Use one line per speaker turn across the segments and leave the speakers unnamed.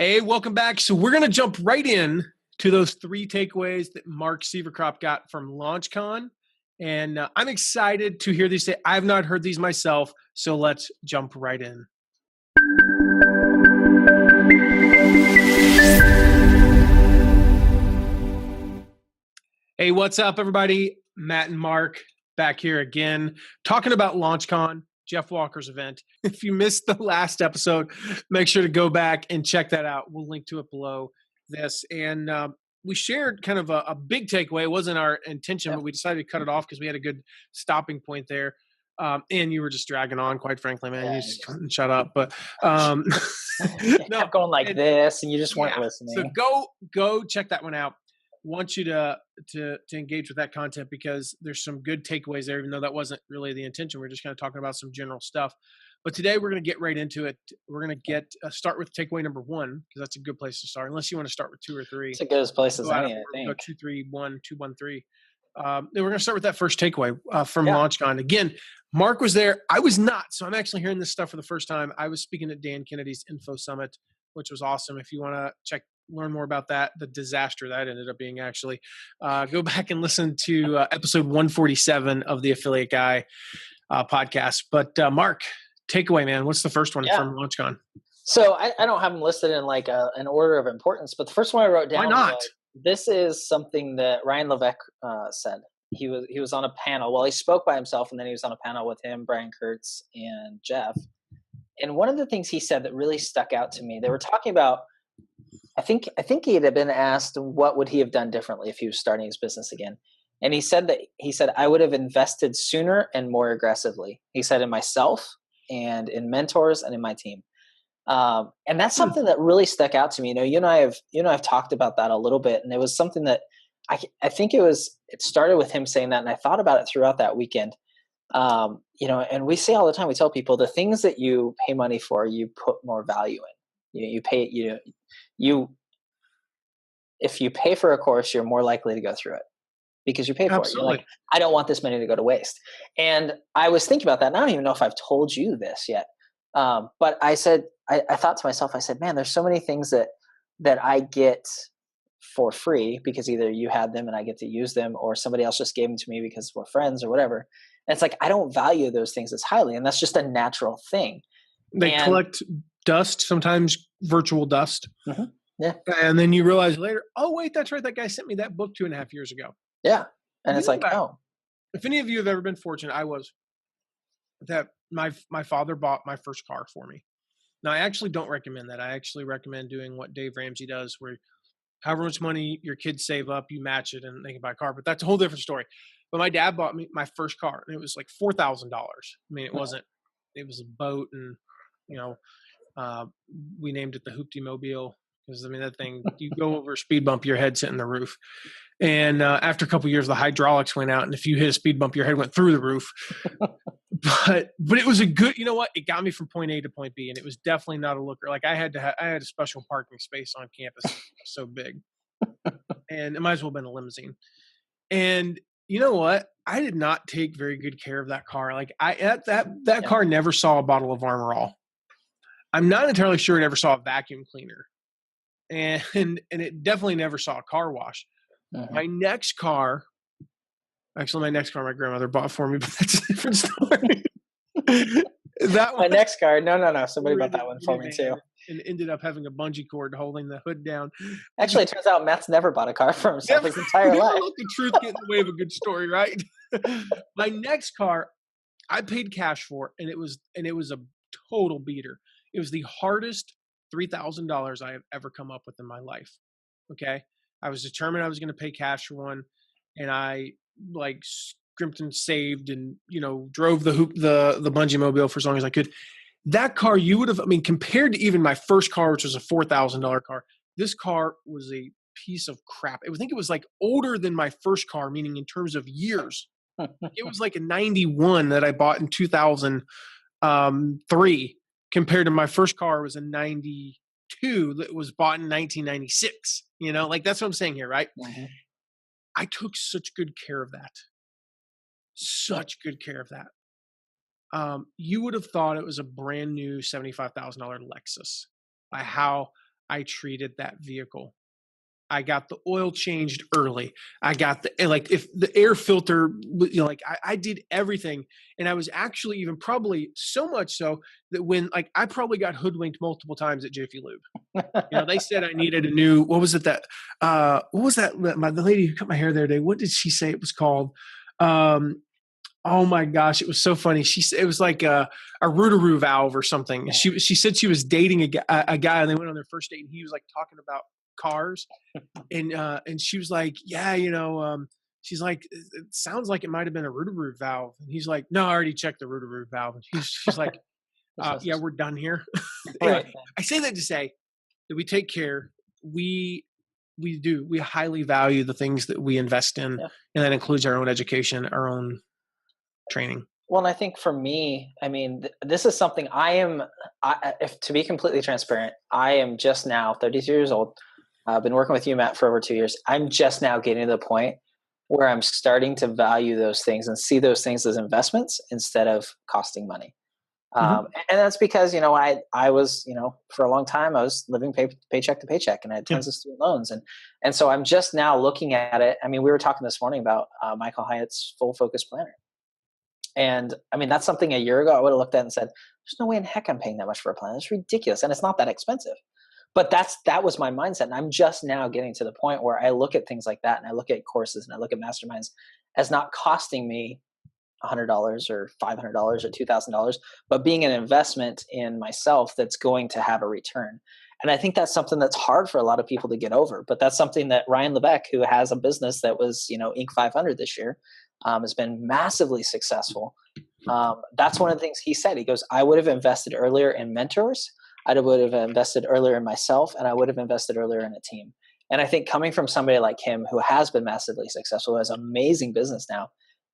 Hey, welcome back. So we're going to jump right in to those 3 takeaways that Mark Sieverkropp got from LaunchCon. And I'm excited to hear these. I've not heard these myself, so let's jump right in. Hey, what's up, everybody? Matt and Mark back here again, talking about LaunchCon, Jeff Walker's event. If you missed the last episode, make sure to go back and check that out. We'll link to it below this. And we shared kind of a big takeaway. It wasn't our intention, but we decided to cut it off because we had a good stopping point there. And you were just dragging on, quite frankly, man. You just couldn't shut up. But
kept going like this, and you just weren't listening.
So go check that one out. Want you to engage with that content because there's some good takeaways there, even though that wasn't really the intention. We're just kind of talking about some general stuff. But today we're going to get right into it. We're going to start with takeaway number 1 because that's a good place to start. Unless you want to start with 2 or 3.
It's a good place as any, I think.
Go 2, 3, 1, 2, 1, 3. Then we're going to start with that first takeaway from LaunchCon. Again, Mark was there. I was not. So I'm actually hearing this stuff for the first time. I was speaking at Dan Kennedy's Info Summit, which was awesome. If you want to learn more about that, the disaster that ended up being, actually, go back and listen to episode 147 of the Affiliate Guy podcast. But Mark, takeaway, man, what's the first one from LaunchCon?
So I don't have them listed in like an order of importance, but the first one I wrote down.
Why not?
This is something that Ryan Levesque said. He was on a panel. Well, he spoke by himself, and then he was on a panel with him, Brian Kurtz, and Jeff. And one of the things he said that really stuck out to me, they were talking about, I think he had been asked what would he have done differently if he was starting his business again. And he said I would have invested sooner and more aggressively. He said in myself and in mentors and in my team. And that's something that really stuck out to me. You and I have talked about that a little bit, and it was something that I think it started with him saying that, and I thought about it throughout that weekend. And we say all the time, we tell people the things that you pay money for, you put more value in. If you pay for a course, you're more likely to go through it because you pay for it. You're like, I don't want this money to go to waste. And I was thinking about that. And I don't even know if I've told you this yet. But I said, I thought to myself, I said, man, there's so many things that I get for free because either you had them and I get to use them, or somebody else just gave them to me because we're friends or whatever. And it's like, I don't value those things as highly. And that's just a natural thing.
They collect dust, sometimes virtual dust.
Mm-hmm. Yeah.
And then you realize later, oh, wait, that's right. That guy sent me that book 2.5 years ago.
Yeah. And it's like,
if any of you have ever been fortunate, I was, that my father bought my first car for me. Now, I actually don't recommend that. I actually recommend doing what Dave Ramsey does, where however much money your kids save up, you match it and they can buy a car. But that's a whole different story. But my dad bought me my first car, and it was like $4,000. I mean, it was a boat, and, we named it the Hoopty Mobile. Because, I mean, that thing, you go over a speed bump, your head's hitting the roof. And after a couple of years, the hydraulics went out. And if you hit a speed bump, your head went through the roof. But it was a good, you know what? It got me from point A to point B. And it was definitely not a looker. Like I had a special parking space on campus. It was so big. And it might as well have been a limousine. And you know what? I did not take very good care of that car. Like that car never saw a bottle of Armor All. I'm not entirely sure it ever saw a vacuum cleaner. And it definitely never saw a car wash.
Uh-huh.
My next car my grandmother bought for me, but that's a different story.
My next car, no, somebody bought that one for me too.
And ended up having a bungee cord holding the hood down.
Actually, it turns out Matt's never bought a car for himself his entire life.
Let the truth get in the way of a good story, right? My next car, I paid cash for, and it was a total beater. It was the hardest $3,000 I have ever come up with in my life. Okay. I was determined I was going to pay cash for one, and I scrimped and saved and, drove the bungee mobile for as long as I could. That car, compared to even my first car, which was a $4,000 car, this car was a piece of crap. I think it was older than my first car, meaning in terms of years. It was like a 91 that I bought in 2003. Compared to my first car was a 92 that was bought in 1996. That's what I'm saying here, right?
Mm-hmm.
I took such good care of that. You would have thought it was a brand new $75,000 Lexus by how I treated that vehicle. I got the oil changed early. I got if the air filter, I did everything. And I was actually even probably so much so that when I probably got hoodwinked multiple times at Jiffy Lube. They said I needed a new, what was that? The lady who cut my hair the other day, what did she say it was called? Oh my gosh, it was so funny. It was like a Rootaroo valve or something. She said she was dating a guy and they went on their first date and he was talking about cars and she was like, yeah, she's like, it sounds like it might have been a Rootaroo valve. And he's like, no, I already checked the Rootaroo valve. And she's like, yeah, we're done here. Anyway,
Right.
I say that to say that we take care. We highly value the things that we invest in, and that includes our own education, our own training.
Well, and I think for me, I mean, this is something if to be completely transparent, I am just now 32 years old. I've been working with you, Matt, for over 2 years. I'm just now getting to the point where I'm starting to value those things and see those things as investments instead of costing money. And that's because, I was, for a long time, I was living paycheck to paycheck and I had tons of student loans. And so I'm just now looking at it. I mean, we were talking this morning about Michael Hyatt's Full Focus Planner. And I mean, that's something a year ago I would have looked at and said, there's no way in heck I'm paying that much for a plan. It's ridiculous. And it's not that expensive. But that was my mindset. And I'm just now getting to the point where I look at things like that and I look at courses and I look at masterminds as not costing me $100 or $500 or $2,000, but being an investment in myself that's going to have a return. And I think that's something that's hard for a lot of people to get over. But that's something that Ryan Levesque, who has a business that was, Inc. 500 this year, has been massively successful. That's one of the things he said. He goes, I would have invested earlier in mentors. I would have invested earlier in myself, and I would have invested earlier in a team. And I think coming from somebody like him who has been massively successful, who has amazing business now,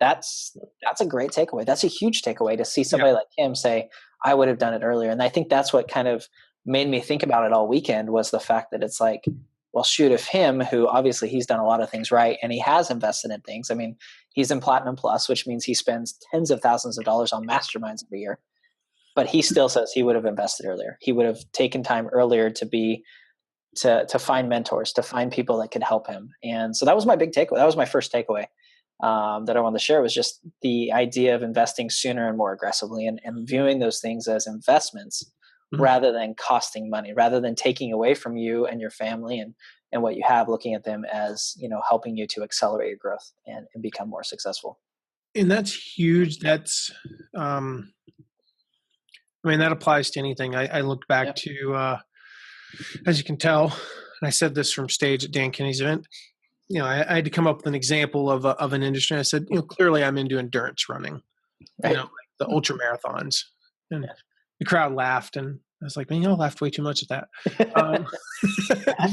that's a great takeaway. That's a huge takeaway to see somebody like him say, I would have done it earlier. And I think that's what kind of made me think about it all weekend, was the fact that it's like, well, shoot, if him, who obviously he's done a lot of things right and he has invested in things. I mean, he's in Platinum Plus, which means he spends tens of thousands of dollars on masterminds every year. But he still says he would have invested earlier. He would have taken time earlier to find mentors, to find people that could help him. And so that was my big takeaway. That was my first takeaway that I wanted to share, was just the idea of investing sooner and more aggressively and viewing those things as investments rather than costing money, rather than taking away from you and your family and what you have, looking at them as, helping you to accelerate your growth and become more successful.
And that's huge. That's, that applies to anything. I looked back to, as you can tell, and I said this from stage at Dan Kenny's event, I had to come up with an example of an industry. I said, clearly I'm into endurance running, like the ultra marathons, and the crowd laughed, and I was like, man, y'all laughed way too much at that.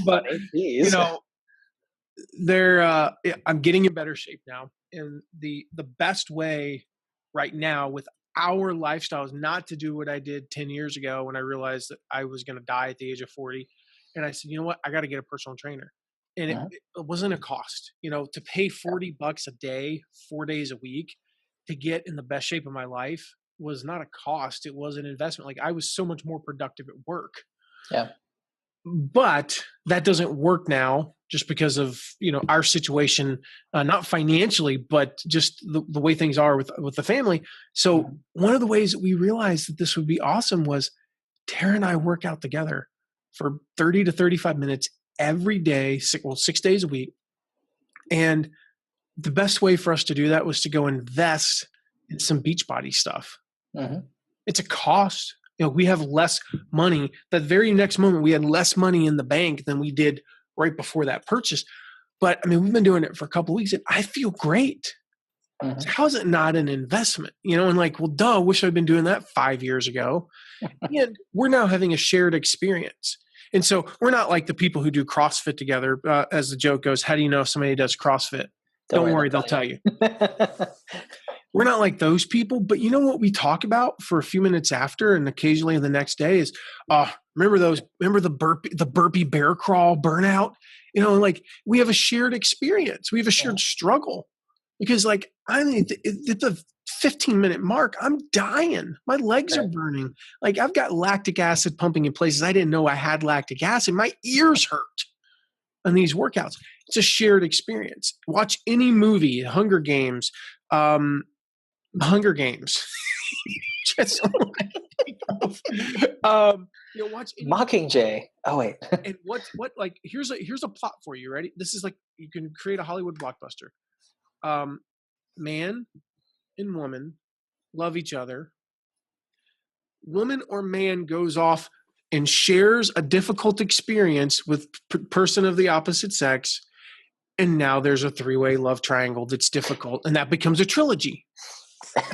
But I'm getting in better shape now, and the best way right now with our lifestyle is not to do what I did 10 years ago when I realized that I was going to die at the age of 40. And I said, you know what? I got to get a personal trainer. And it wasn't a cost, to pay $40 a day, 4 days a week to get in the best shape of my life was not a cost. It was an investment. Like, I was so much more productive at work. Yeah. But that doesn't work now just because of, our situation, not financially, but just the way things are with the family. So one of the ways that we realized that this would be awesome was Tara and I work out together for 30 to 35 minutes every day, 6 days a week. And the best way for us to do that was to go invest in some Beachbody stuff. It's a cost. We have less money. That very next moment, we had less money in the bank than we did right before that purchase. But we've been doing it for a couple of weeks and I feel great. So how is it not an investment? And well, duh, wish I'd been doing that 5 years ago. And we're now having a shared experience. And so we're not like the people who do CrossFit together. As the joke goes, how do you know if somebody does CrossFit? Don't worry, they'll tell you. We're not like those people, but you know what we talk about for a few minutes after and occasionally the next day is, remember the burpee bear crawl burnout? We have a shared experience. We have a shared struggle because the 15-minute mark, I'm dying. My legs are burning. Like I've got lactic acid pumping in places I didn't know I had lactic acid. My ears hurt on these workouts. It's a shared experience. Watch any movie, Hunger Games. Hunger Games. Just watch any
Mockingjay. Oh wait.
and what like here's a plot for you. Ready? This is like you can create a Hollywood blockbuster. Man and woman love each other. Woman or man goes off and shares a difficult experience with person of the opposite sex, and now there's a three-way love triangle that's difficult, and that becomes a trilogy.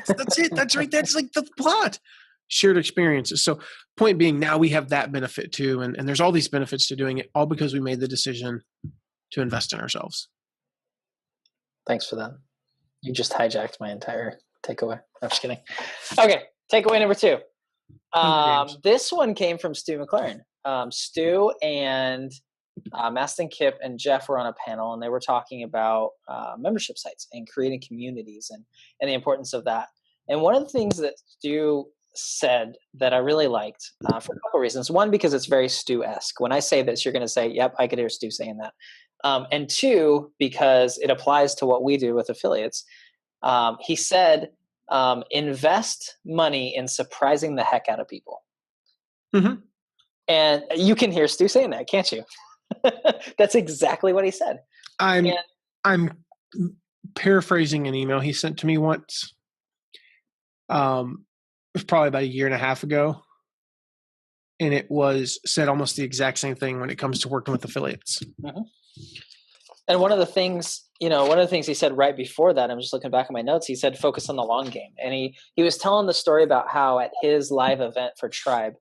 That's it. That's right. That's like the plot. Shared experiences. So point being, now we have that benefit too, and there's all these benefits to doing it, all because we made the decision to invest in ourselves.
Thanks for that. You just hijacked my entire takeaway. I'm just kidding. Okay, takeaway number 2. This one came from Stu McLaren. Stu and Maston Kip and Jeff were on a panel, and they were talking about membership sites and creating communities and the importance of that. And one of the things that Stu said that I really liked for a couple of reasons. One, because it's very Stu-esque. When I say this, you're going to say, yep, I could hear Stu saying that. And 2, because it applies to what we do with affiliates. He said, invest money in surprising the heck out of people.
Mm-hmm.
And you can hear Stu saying that, can't you? That's exactly what he said.
I'm paraphrasing an email he sent to me once. It was probably about a year and a half ago. And it was said almost the exact same thing when it comes to working with affiliates.
Mm-hmm. And one of the things he said right before that, I'm just looking back at my notes, he said, focus on the long game. And he was telling the story about how at his live event for Tribe,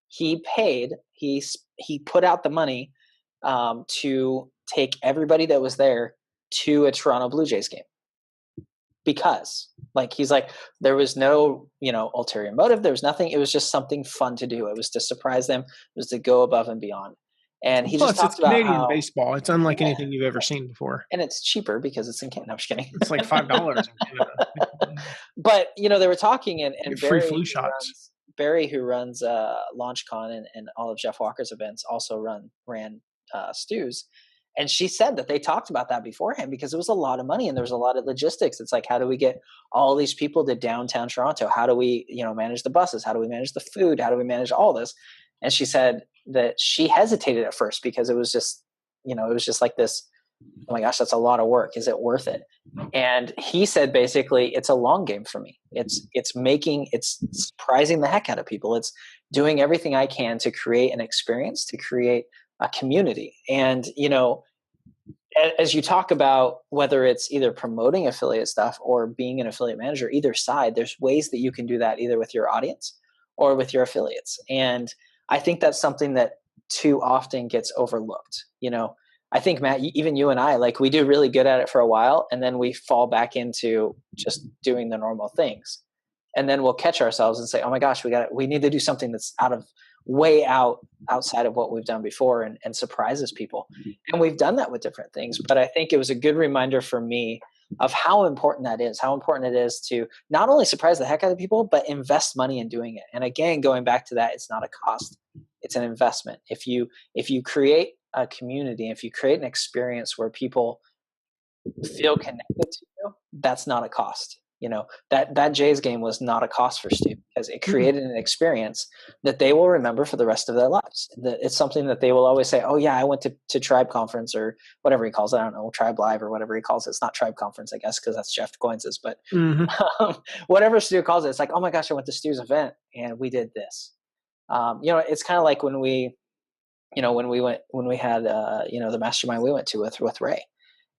he put out the money to take everybody that was there to a Toronto Blue Jays game. Because he's like, there was no, ulterior motive. There was nothing. It was just something fun to do. It was to surprise them. It was to go above and beyond. And he just talked about
Canadian baseball. It's unlike anything you've ever seen before.
And it's cheaper because it's in Canada. No, I'm just kidding.
It's like $5 in Canada.
But, they were talking and
free flu shots.
Barry, who runs LaunchCon and all of Jeff Walker's events, also ran Stu's. And she said that they talked about that beforehand because it was a lot of money and there was a lot of logistics. It's like, how do we get all these people to downtown Toronto? How do we, manage the buses? How do we manage the food? How do we manage all this? And she said that she hesitated at first because it was just, it was just like this, oh my gosh, that's a lot of work. Is it worth it? And he said, basically, it's a long game for me. It's surprising the heck out of people. It's doing everything I can to create an experience, to create a community. And, as you talk about whether it's either promoting affiliate stuff or being an affiliate manager, either side, there's ways that you can do that either with your audience or with your affiliates. And I think that's something that too often gets overlooked. I think, Matt, even you and I, we do really good at it for a while, and then we fall back into just doing the normal things. And then we'll catch ourselves and say, oh my gosh, we need to do something that's way outside of what we've done before and surprises people. And we've done that with different things. But I think it was a good reminder for me of how important that is, how important it is to not only surprise the heck out of people, but invest money in doing it. And again, going back to that, it's not a cost, it's an investment. If you create a community, if you create an experience where people feel connected to you, that's not a cost. That Jays game was not a cost for Steve because it created an experience that they will remember for the rest of their lives. It's something that they will always say, oh yeah, I went to Tribe Conference or whatever he calls it. I don't know, Tribe Live or whatever he calls it. It's not Tribe Conference, I guess, because that's Jeff Coins', but whatever Stu calls it, it's like, oh my gosh, I went to Stu's event and we did this. It's kind of like when we had the mastermind we went to with Ray.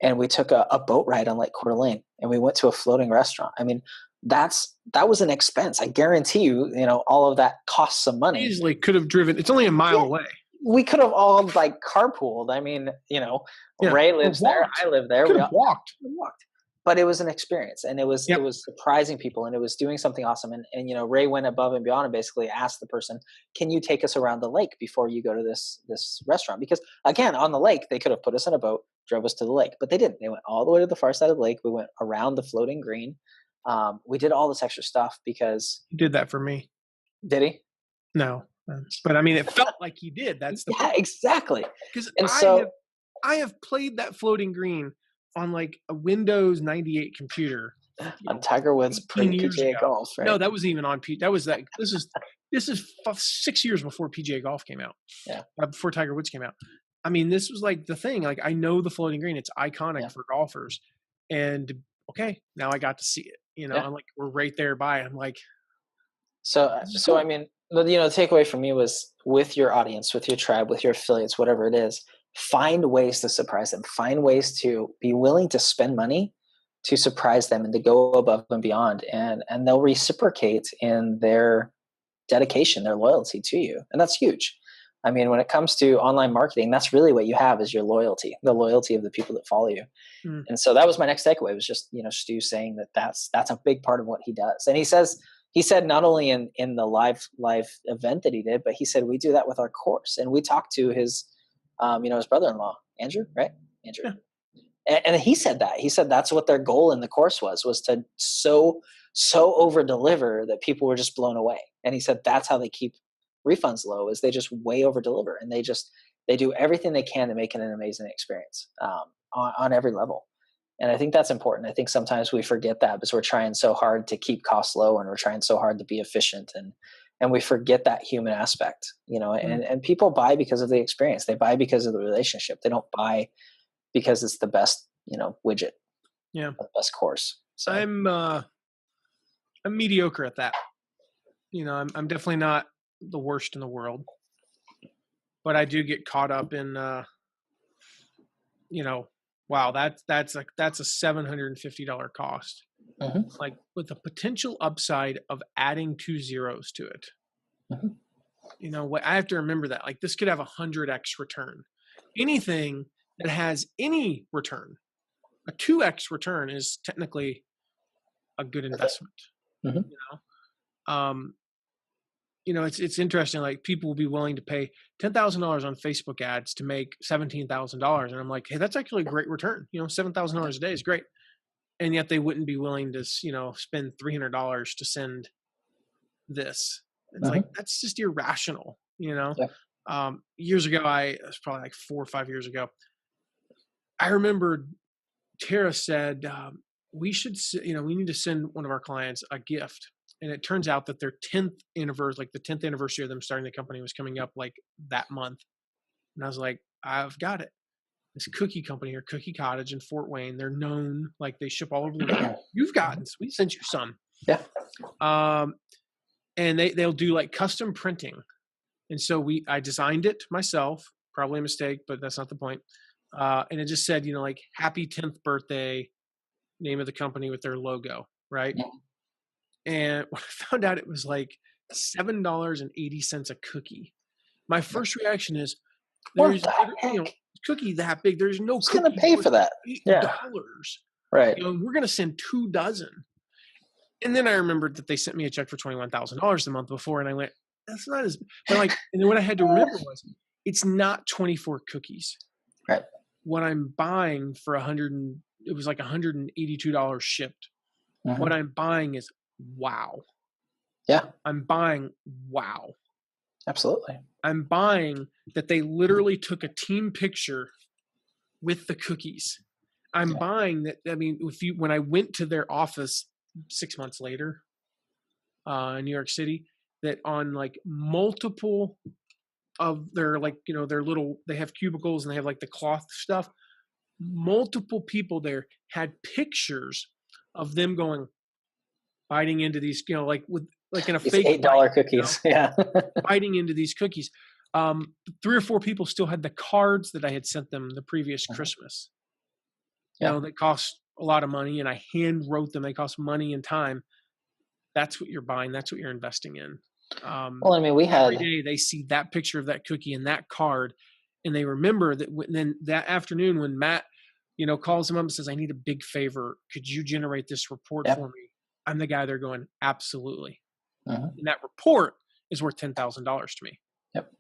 And we took a boat ride on Lake Coeur d'Alene, and we went to a floating restaurant. I mean, that was an expense. I guarantee you, all of that costs some money.
Easily could have driven. It's only a mile away.
We could have all carpooled. I mean, Ray lives there. I live there.
We walked.
But it was an experience, and it was surprising people, and it was doing something awesome. And Ray went above and beyond and basically asked the person, "Can you take us around the lake before you go to this restaurant?" Because again, on the lake, they could have put us in a boat, drove us to the lake, but they didn't. They went all the way to the far side of the lake. We went around the floating green. We did all this extra stuff because
He did that for me.
did he?
No, but I mean, it felt like he did. That's the point.
Exactly.
Because
And so
I have played that floating green on like a Windows 98 computer
on Tiger Woods
15 years
pre-PGA
ago.
golf, right?
No, that wasn't even on P. That was that. This is 6 years before PGA golf came out.
Yeah.
Before Tiger Woods came out. I mean, this was like the thing. Like, I know the floating green. It's iconic for golfers. And okay, now I got to see it. You know, I'm like, we're right there by it. I'm like,
so
cool.
I mean, the takeaway for me was with your audience, with your tribe, with your affiliates, whatever it is, find ways to surprise them. Find ways to be willing to spend money to surprise them and to go above and beyond, and they'll reciprocate in their dedication, their loyalty to you, and that's huge. I mean, when it comes to online marketing, that's really what you have is your loyalty, the loyalty of the people that follow you. And so that was my next takeaway, was just, Stu saying that's a big part of what he does. And he said not only in the live event that he did, but he said we do that with our course. And we talked to his his brother-in-law, Andrew, right? Andrew. Yeah. And he said that's what their goal in the course was to so over deliver that people were just blown away. And he said that's how they keep refunds low, is they just way over deliver, and they do everything they can to make it an amazing experience on every level. And I think that's important. I think sometimes we forget that because we're trying so hard to keep costs low, and we're trying so hard to be efficient, and we forget that human aspect, and people buy because of the experience. They buy because of the relationship. They don't buy because it's the best, widget.
Yeah.
The best course. So
I'm mediocre at that. I'm definitely not the worst in the world, but I do get caught up in, wow, that's a $750 cost. Like, with the potential upside of adding 2 zeros to it. What I have to remember that, like, this could have 100x return. Anything that has any return, a 2x return is technically a good investment. It's interesting. Like, people will be willing to pay $10,000 on Facebook ads to make $17,000, and I'm like, hey, that's actually a great return. $7,000 a day is great, and yet they wouldn't be willing to, spend $300 to send this. It's like, that's just irrational. Years ago, it was probably like 4 or 5 years ago, I remember Tara said, we need to send one of our clients a gift. And it turns out that their 10th anniversary, like the 10th anniversary of them starting the company, was coming up like that month. And I was like, I've got it. This cookie company, or Cookie Cottage in Fort Wayne, they're known, like, they ship all over the world. You've gotten, we sent you some.
Yeah.
And they'll do like custom printing. And so I designed it myself, probably a mistake, but that's not the point. And it just said, like, happy 10th birthday, name of the company with their logo. Right. Yeah. And when I found out it was like $7.80 a cookie, my first reaction is, there's cookie that big. There's no cookie.
Who's going to pay for that?
$8.
Right.
We're going to send 2 dozen. And then I remembered that they sent me a check for $21,000 the month before. And I went, that's not as, but like, and then what I had to remember was, it's not 24 cookies.
Right.
What I'm buying for it was like $182 shipped. What I'm buying is wow.
Yeah.
I'm buying wow.
Absolutely.
I'm buying that they literally took a team picture with the cookies. I'm buying that. I mean, when I went to their office 6 months later in New York City, that on like multiple of their, like, their little, they have cubicles and they have like the cloth stuff. Multiple people there had pictures of them biting into these, like in a
these
fake
$8 cookies. Yeah.
biting into these cookies. 3 or 4 people still had the cards that I had sent them the previous Christmas. That cost a lot of money, and I hand wrote them. They cost money and time. That's what you're buying. That's what you're investing in.
Well, I mean,
every day they see that picture of that cookie and that card, and they remember that. Then that afternoon, when Matt, calls them up and says, "I need a big favor. Could you generate this report for me?" I'm the guy they're going, absolutely. And that report is worth $10,000 to me.
Yep.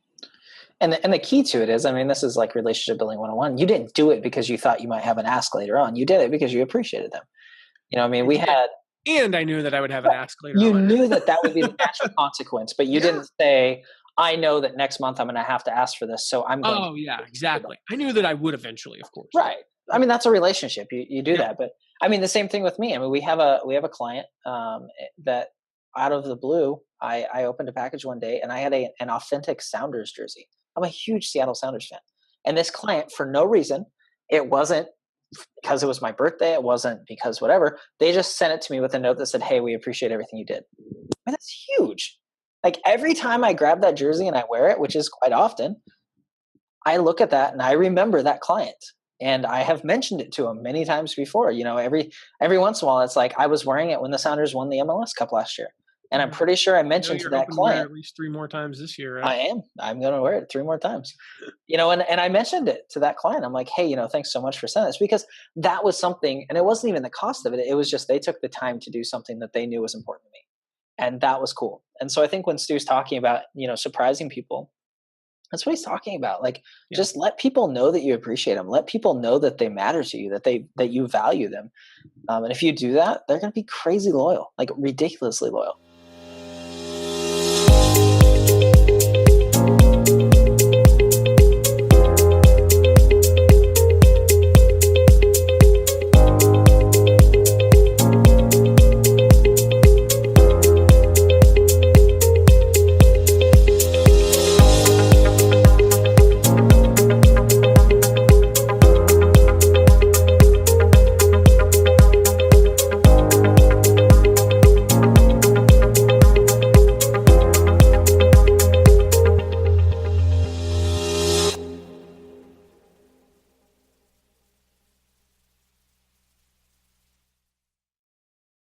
And the key to it is, I mean, this is like relationship building 101. You didn't do it because you thought you might have an ask later on. You did it because you appreciated them. I mean, we had
And I knew that I would have an ask later
You
on.
knew that would be the natural consequence, but you didn't say, I know that next month I'm going to have to ask for this, so I'm going to.
Oh, yeah, exactly. I knew that I would eventually, of course.
Right. I mean, that's a relationship. You do
Yeah.
that. But I mean, the same thing with me. I mean, we have a client that out of the blue, I opened a package one day and I had an authentic Sounders jersey. I'm a huge Seattle Sounders fan. And this client, for no reason, it wasn't because it was my birthday, it wasn't because whatever, they just sent it to me with a note that said, hey, we appreciate everything you did. I mean, that's huge. Like every time I grab that jersey and I wear it, which is quite often, I look at that and I remember that client. And I have mentioned it to him many times before. You know, every once in a while, it's like I was wearing it when the Sounders won the MLS Cup last year. And I'm pretty sure I mentioned to that client.
At least 3 more times this year, right?
I am. I'm going to wear it 3 more times. You know, and I mentioned it to that client. I'm like, hey, you know, thanks so much for sending this, because that was something, and it wasn't even the cost of it. It was just they took the time to do something that they knew was important to me. And that was cool. And so I think when Stu's talking about, you know, surprising people, that's what he's talking about. Like, just let people know that you appreciate them. Let people know that they matter to you, that you value them. And if you do that, they're going to be crazy loyal, like ridiculously loyal.